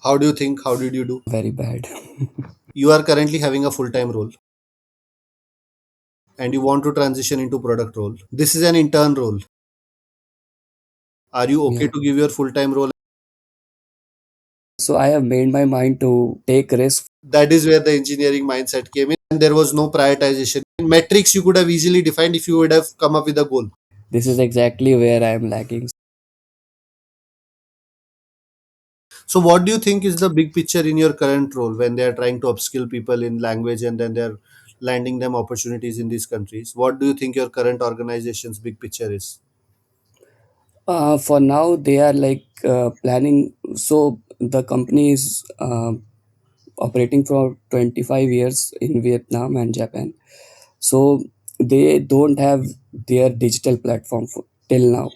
How do you think? How did you do? Very bad. You are currently having a full time role and you want to transition into product role. This is an intern role. Are you okay Yeah. to give your full time role? So I have made my mind to take risk. That is where the engineering mindset came in, and there was no prioritization. Metrics you could have easily defined if you would have come up with a goal. This is exactly where I am lacking. So, what do you think is the big picture in your current role when they are trying to upskill people in language and then they're landing them opportunities in these countries? What do you think your current organization's big picture is? For now, they are like planning. So the company is operating for 25 years in Vietnam and Japan. So they don't have their digital platform till now.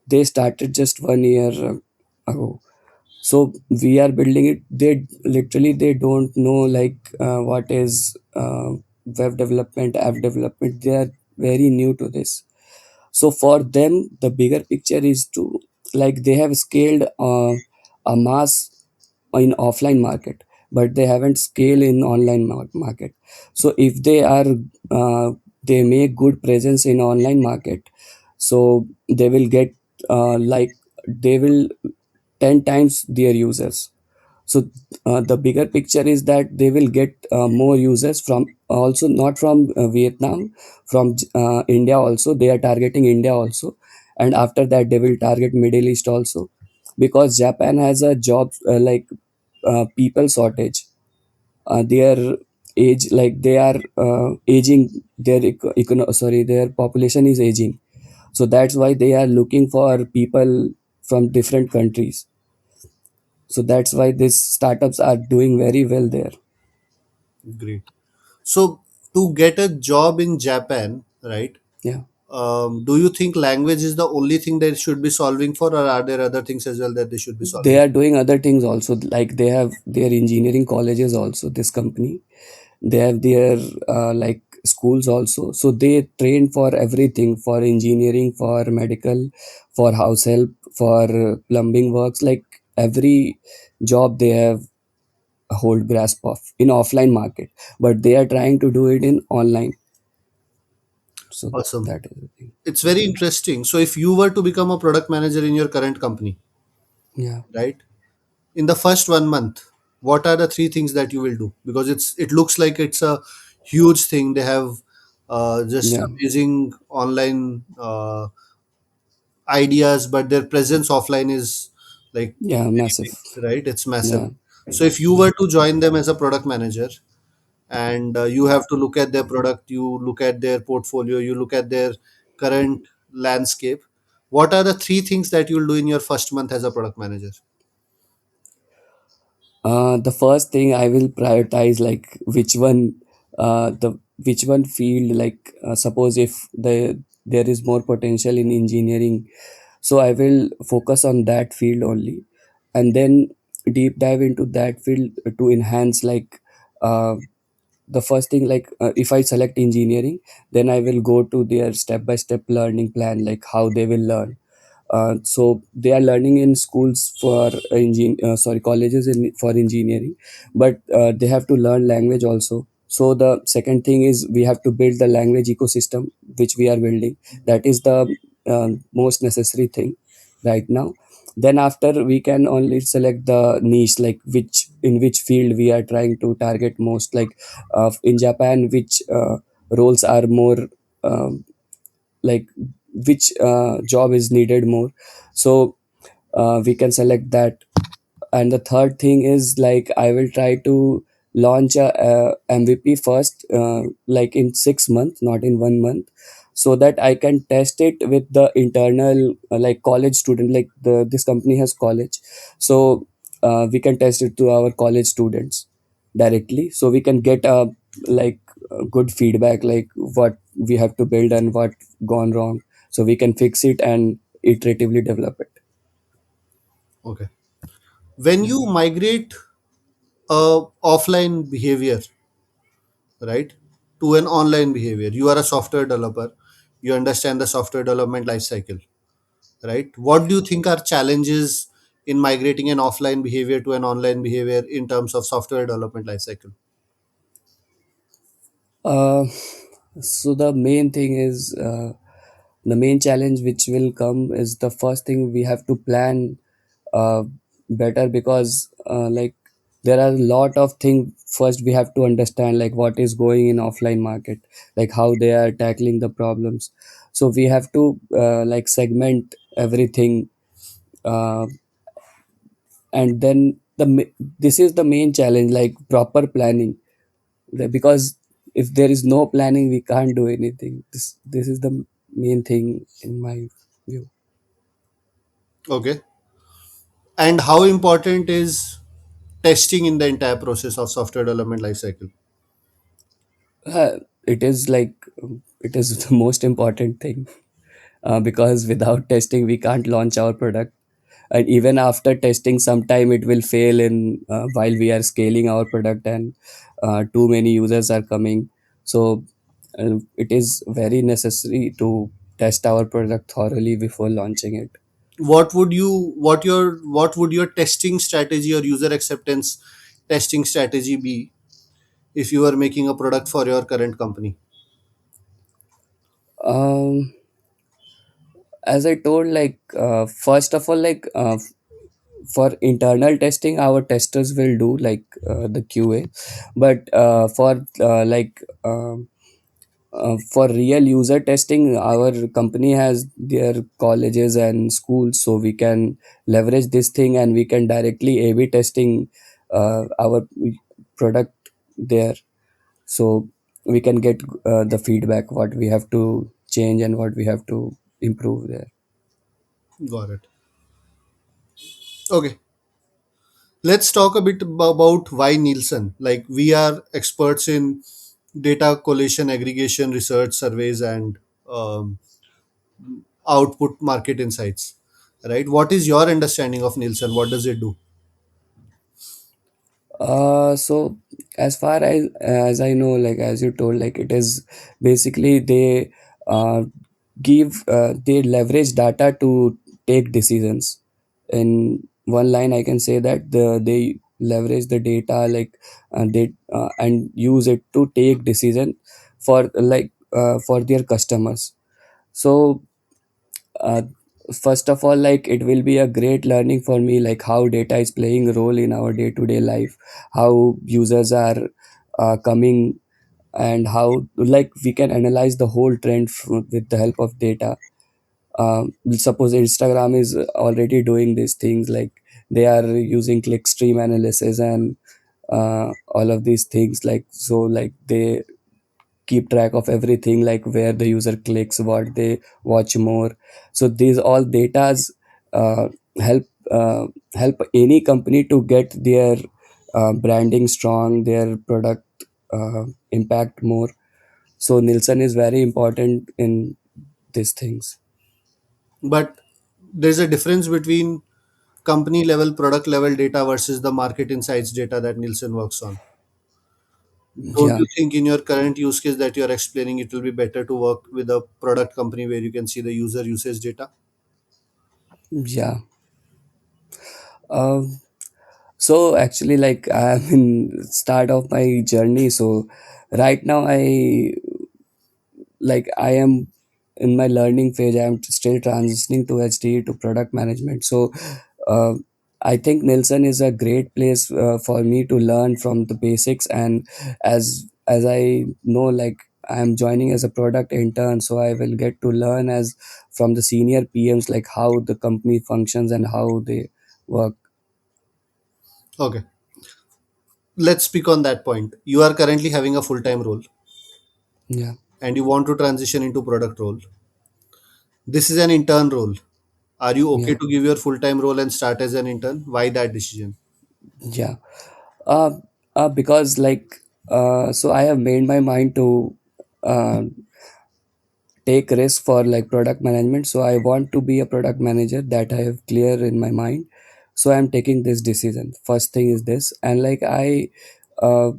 They started just 1 year ago. So we are building it. They literally they don't know like what is web development, app development. They are very new to this. So for them the bigger picture is to, like, they have scaled a mass in offline market, but they haven't scaled in online market. So if they are they make good presence in online market, so they will get like they will 10 times their users. So the bigger picture is that they will get more users from, also not from Vietnam, from India also. They are targeting India also, and after that they will target Middle East also, because Japan has a job people shortage. Their age, like they are aging, their sorry, their population is aging. So that's why they are looking for people from different countries. So that's why these startups are doing very well there. Great. So, to get a job in Japan, right? Yeah, Do you think language is the only thing they should be solving for, or are there other things as well that they should be they solving are for? doing other things also, like they have their engineering colleges also, this company. They have their like schools also, so they train for everything, for engineering, for medical, for house help, for plumbing works, like every job they have a hold grasp of in offline market, but they are trying to do it in online. So Awesome. that is the thing. It's very interesting. So, if you were to become a product manager in your current company, Yeah. right, in the first 1 month, what are the three things that you will do? Because it looks like it's a huge thing. They have just Yeah. amazing online ideas, but their presence offline is like Yeah, very massive. big, right? It's massive. Yeah. So, if you were to join them as a product manager, and you have to look at their product, you look at their portfolio, you look at their current landscape, what are the three things that you'll do in your first month as a product manager? The first thing I will prioritize, like which one field, like suppose if there is more potential in engineering, so I will focus on that field only, and then deep dive into that field to enhance, like uh, the first thing, like if I select engineering, then I will go to their step by step learning plan, like how they will learn. So they are learning in schools for colleges for engineering, but they have to learn language also. So the second thing is we have to build the language ecosystem, which we are building. That is the most necessary thing right now. Then after, we can only select the niche, like which field we are trying to target most, like in Japan, which roles are more um, like which job is needed more. So we can select that. And the third thing is, like, I will try to launch a MVP first, like in 6 months, not in 1 month, so that I can test it with the internal like college student, like this company has college. So we can test it to our college students directly, so we can get a like good feedback, like what we have to build and what gone wrong, so we can fix it and iteratively develop it. Okay. When Yeah. you migrate offline behavior, right, to an online behavior, you are a software developer, you understand the software development life cycle, right? What do you think are challenges in migrating an offline behavior to an online behavior in terms of software development lifecycle? uh, so the main thing is the main challenge which will come is the first thing we have to plan uh, better, because there are a lot of things. First we have to understand like what is going in offline market, like how they are tackling the problems. So we have to segment everything, uh, and then this is the main challenge, like proper planning. Because if there is no planning we can't do anything. This is the main thing in my view. Okay. And how important is testing in the entire process of software development lifecycle? It is it is the most important thing, because without testing we can't launch our product. And even after testing sometime it will fail in while we are scaling our product, and too many users are coming. So it is very necessary to test our product thoroughly before launching it. What would your testing strategy or user acceptance testing strategy be if you are making a product for your current company? um, as I told, first of all, for internal testing our testers will do the QA. But for real user testing our company has their colleges and schools, so we can leverage this thing and we can directly A/B testing our product there. So we can get the feedback what we have to change and what we have to improve there. Got it. Okay. Let's talk a bit about why Nielsen. Like, we are experts in data collation, aggregation, research, surveys, and um, output market insights. Right? What is your understanding of Nielsen? What does it do? So as far as I know, like as you told, like it is basically they they leverage data to take decisions. In one line, I can say that they leverage the data, they and use it to take decision for their customers. So uh, first of all, like it will be a great learning for me, like how data is playing a role in our day to day life, how users are coming, and how like we can analyze the whole trend with the help of data. Suppose Instagram is already doing these things, like they are using click stream analysis and all of these things, like so like they keep track of everything, like where the user clicks, what they watch more. So these all datas uh, help help any company to get their branding strong, their product impact more. So Nielsen is very important in these things. But there's a difference between company level, product level data versus the market insights data that Nielsen works on. Don't Yeah, you think in your current use case that you're explaining, it will be better to work with a product company where you can see the user usage data? yeah. um, so actually, like I'm in start of my journey, so right now I am in my learning phase. I am still transitioning to HDE to product management. So uh, I think Nielsen is a great place for me to learn from the basics. And as I know, like I am joining as a product intern, so I will get to learn as from the senior PMs, like how the company functions and how they work. Okay. Let's speak on that point. You are currently having a full time role Yeah, and you want to transition into product role. This is an intern role. Are you okay yeah, to give your full time role and start as an intern? Why that decision? yeah. uh, because so I have made my mind to uh, take risk for like product management. So I want to be a product manager, that I have clear in my mind. So I'm taking this decision. First thing is this, and uh,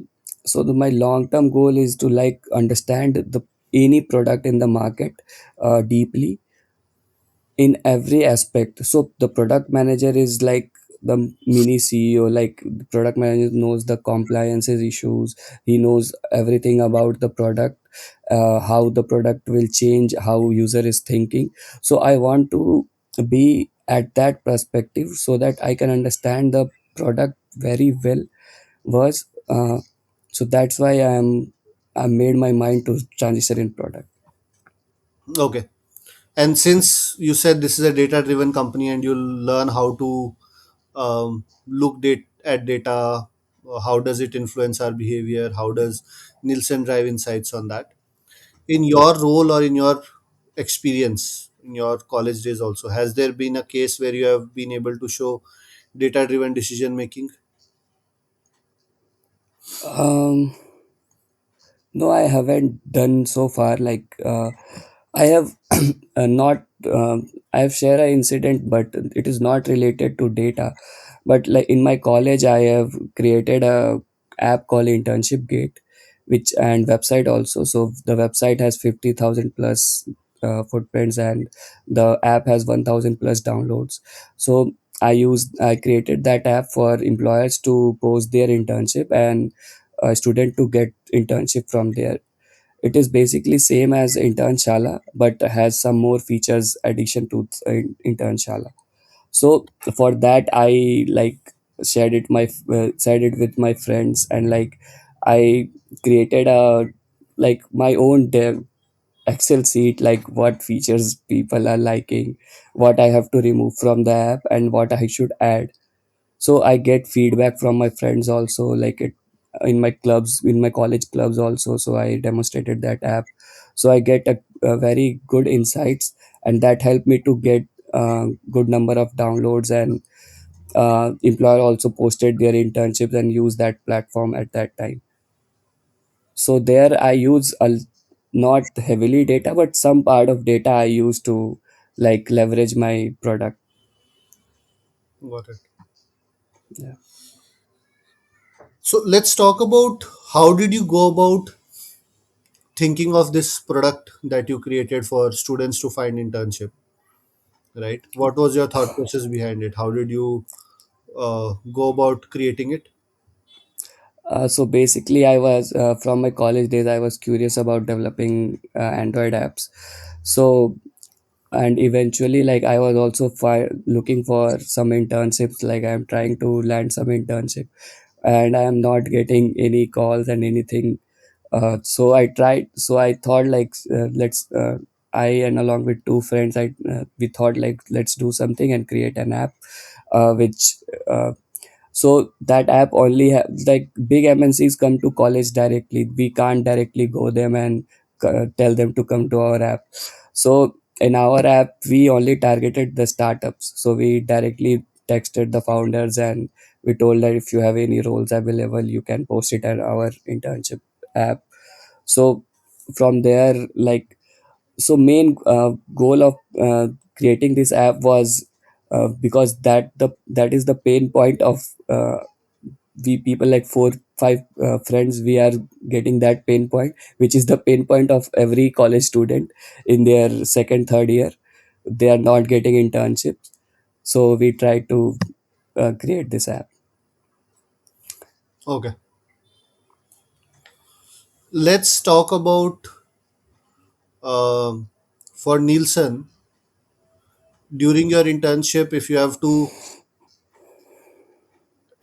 my long term goal is to understand the any product in the market deeply, in every aspect. So the product manager is like the mini CEO. Like the product manager knows the compliances issues, he knows everything about the product, how the product will change, how user is thinking. So I want to be at that perspective so that I can understand the product very well. Was So that's why I made my mind to transition in product. Okay. And since you said this is a data driven company and you'll learn how to at data, how does it influence our behavior, how does Nielsen drive insights on that? In your role or in your experience in your college days also, has there been a case where you have been able to show data driven decision making? um No, I haven't done so far. Like, I have not. I have shared an incident, but it is not related to data. But like in my college, I have created a app called Internship Gate, which and website also. So the website has 50,000 plus footprints, and the app has 1,000 plus downloads. So I created that app for employers to post their internship and a student to get internship from there. It is basically same as Internshala, but has some more features addition to Internshala. So for that, I like shared it with my friends, and like I created a like my own dev Excel sheet, like what features people are liking, what I have to remove from the app, and what I should add. So I get feedback from my friends also, like it in my clubs, in my college clubs also. So I demonstrated that app, so I get a very good insights, and that helped me to get good number of downloads. And employer also posted their internships and use that platform at that time. So there I use not heavily data, but some part of data I use to like leverage my product. Got it. Yeah. So let's talk about how did you go about thinking of this product that you created for students to find internship, right? What was your thought process behind it? How did you go about creating it? So basically, I was from my college days. I was curious about developing Android apps. So and eventually, like I was also looking for some internships. Like I'm trying to land some internship, and I am not getting any calls and anything. So I tried. So I thought like let's. I and along with two friends, I we thought like let's do something and create an app, which so that app only like big MNCs come to college directly. We can't directly go them and tell them to come to our app. So in our app we only targeted the startups, so we directly texted the founders and we told that if you have any roles available you can post it at our internship app. So from there, like, so main goal of creating this app was because that is the pain point of we people, like 4 5 friends, we are getting that pain point, which is the pain point of every college student in their second third year. They are not getting internships, so we try to create this app. Okay, let's talk about um, for Nielsen during your internship. If you have to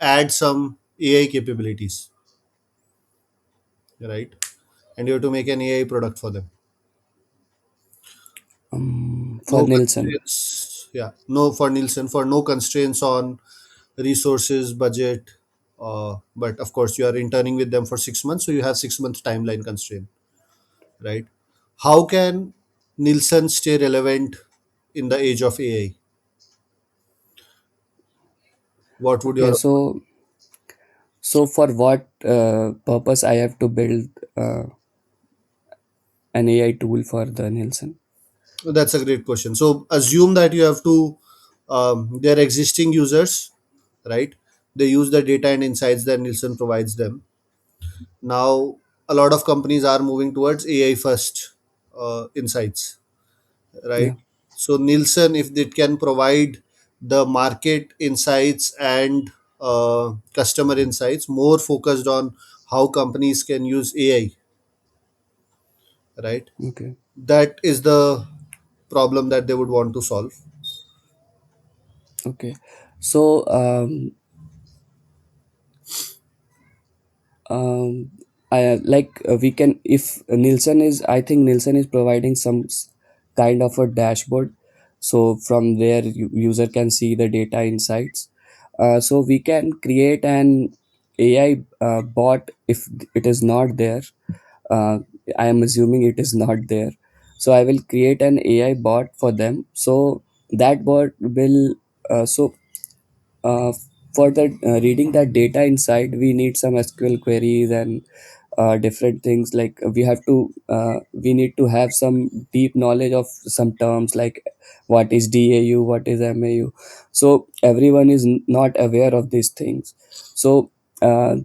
add some AI capabilities, right, and you have to make an AI product for them, For no Nielsen. constraints. Yeah, no, for Nielsen, for no constraints on resources, budget. But of course, you are interning with them for 6 months, so you have 6 month timeline constraint, right? How can Nielsen stay relevant in the age of AI? What would Okay, your so for what purpose I have to build uh, an AI tool for the Nielsen? That's a great question. So assume that you have to their existing users, right? They use the data and insights that Nielsen provides them. Now, a lot of companies are moving towards AI first insights, Yeah. right? So Nielsen, if it can provide the market insights and customer insights, more focused on how companies can use AI, right? Okay. That is the problem that they would want to solve. Okay. So um we can, if Nielsen is, I think Nielsen is providing some kind of a dashboard, so from there user can see the data insights. So we can create an AI bot if it is not there. uh, I am assuming it is not there, so I will create an AI bot for them. So that bot will so for the reading that data inside, we need some SQL queries and different things. Like we need to have some deep knowledge of some terms, like what is DAU, what is MAU. So everyone is not aware of these things. So uh,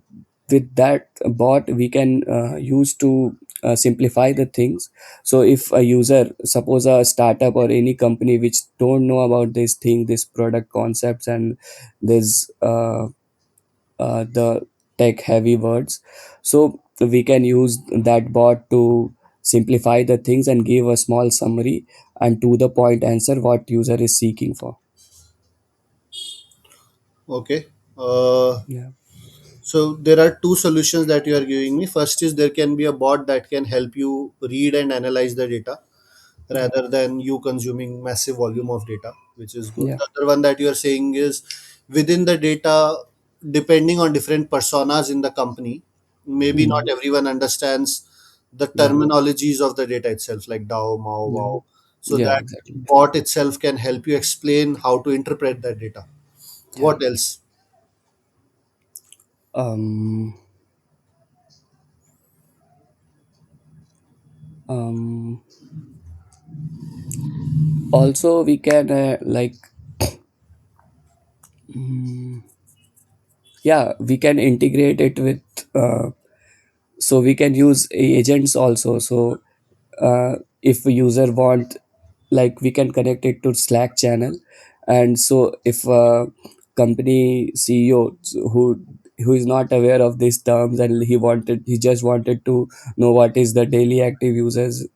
with that bot we can use to simplify the things. So if a user, suppose a startup or any company which don't know about this thing, this product concepts, and this the tech heavy words, so we can use that bot to simplify the things and give a small summary and to the point answer what user is seeking for. Okay. Uh, Yeah. so there are two solutions that you are giving me. First is there can be a bot that can help you read and analyze the data Yeah. rather than you consuming massive volume of data, which is good. Yeah. The other one that you are saying is within the data, depending on different personas in the company, maybe not Mm. everyone understands the Yeah. terminologies of the data itself, like DAO, MAO, Yeah. WOW. So Yeah, that exactly. bot itself can help you explain how to interpret that data. Yeah. What else? um um Also we can mm, yeah, we can integrate it with uh, so we can use agents also. So if a user want, like we can connect it to Slack channel. And so if company CEO who is not aware of these terms, and he just wanted to know what is the daily active users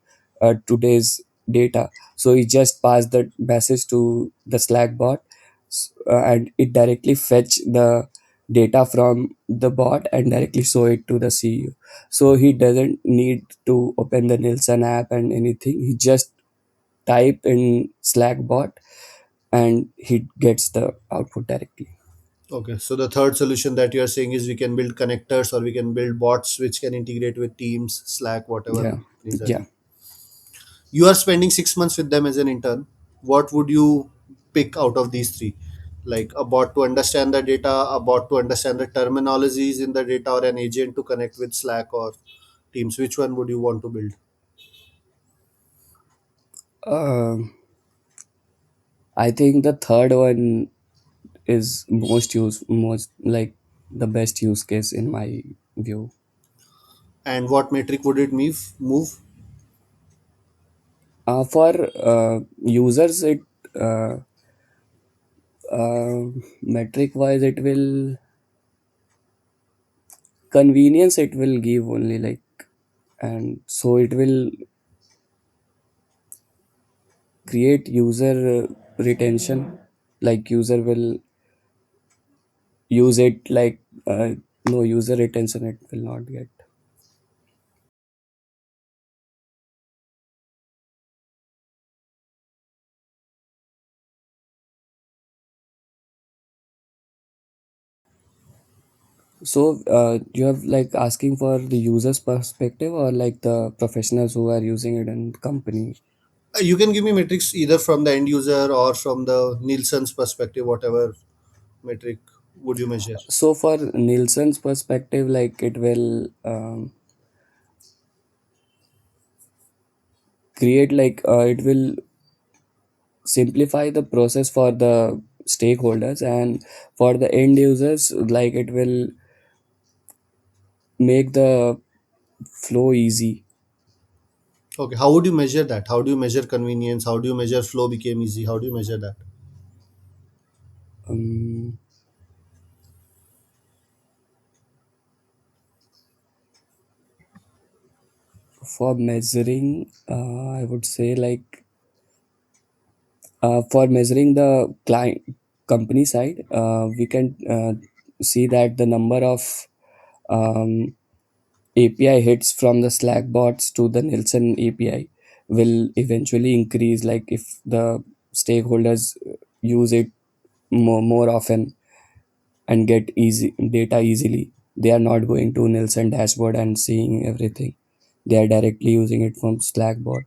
today's data, so he just passed the message to the Slack bot, and it directly fetch the data from the bot and directly show it to the CEO. So he doesn't need to open the Nielsen app and anything. He just type in Slack bot and he gets the output directly. Okay, so the third solution that you are saying is we can build connectors or we can build bots which can integrate with Teams, Slack, whatever Yeah. the companies are Yeah. using. You are spending 6 months with them as an intern. What would you pick out of these three? Like a bot to understand the data, a bot to understand the terminologies in the data, or an agent to connect with Slack or Teams? Which one would you want to build? Um, I think the third one is most like the best use case in my view. And what metric would it move? For users, it metric wise, it will convenience. It will give only like, and so it will create user retention. Like user will use it like no user retention it will not get. So you have like asking for the user's perspective or like the professionals who are using it in company. You can give me metrics either from the end user or from the Nielsen's perspective, whatever metric would you measure? So for Nielsen's perspective, like it will create like it will simplify the process for the stakeholders, and for the end users, like it will make the flow easy. Okay, how would you measure that? How do you measure convenience? How do you measure flow became easy? How do you measure that? um, for measuring, I would say like for measuring the client company side, we can see that the number of um, API hits from the Slack bots to the Nielsen API will eventually increase. Like if the stakeholders use it more often and get easy data easily, they are not going to Nielsen dashboard and seeing everything. They are directly using it from Slack bot.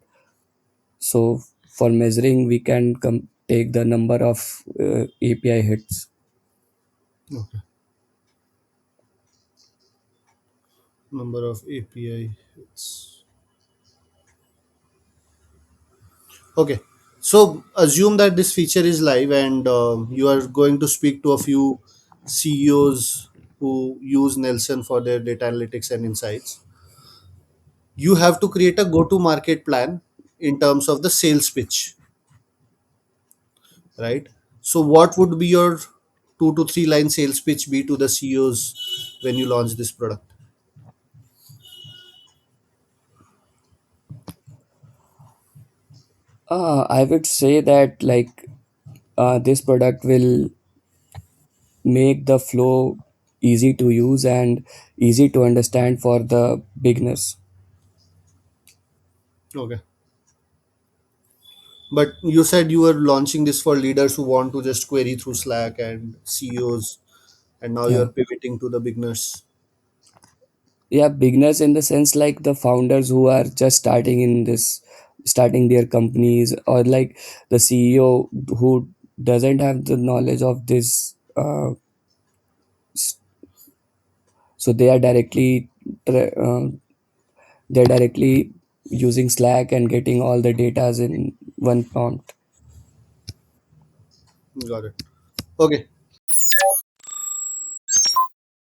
So for measuring, we can take the number of API hits. Okay, number of API hits. Okay, so assume that this feature is live and you are going to speak to a few CEOs who use Nelson for their data analytics and insights. You have to create a go to market plan in terms of the sales pitch, right? So, what would be your 2 to 3 line sales pitch be to the CEOs when you launch this product? I would say that like this product will make the flow easy to use and easy to understand for the beginners. Okay. But you said you were launching this for leaders who want to just query through Slack and CEOs, and now Yeah. you're pivoting to the beginners. Yeah, beginners in the sense like the founders who are just starting in this, starting their companies, or like the CEO who doesn't have the knowledge of this. So they are tra- uh, they're directly using Slack and getting all the data in one prompt. Got it. Okay.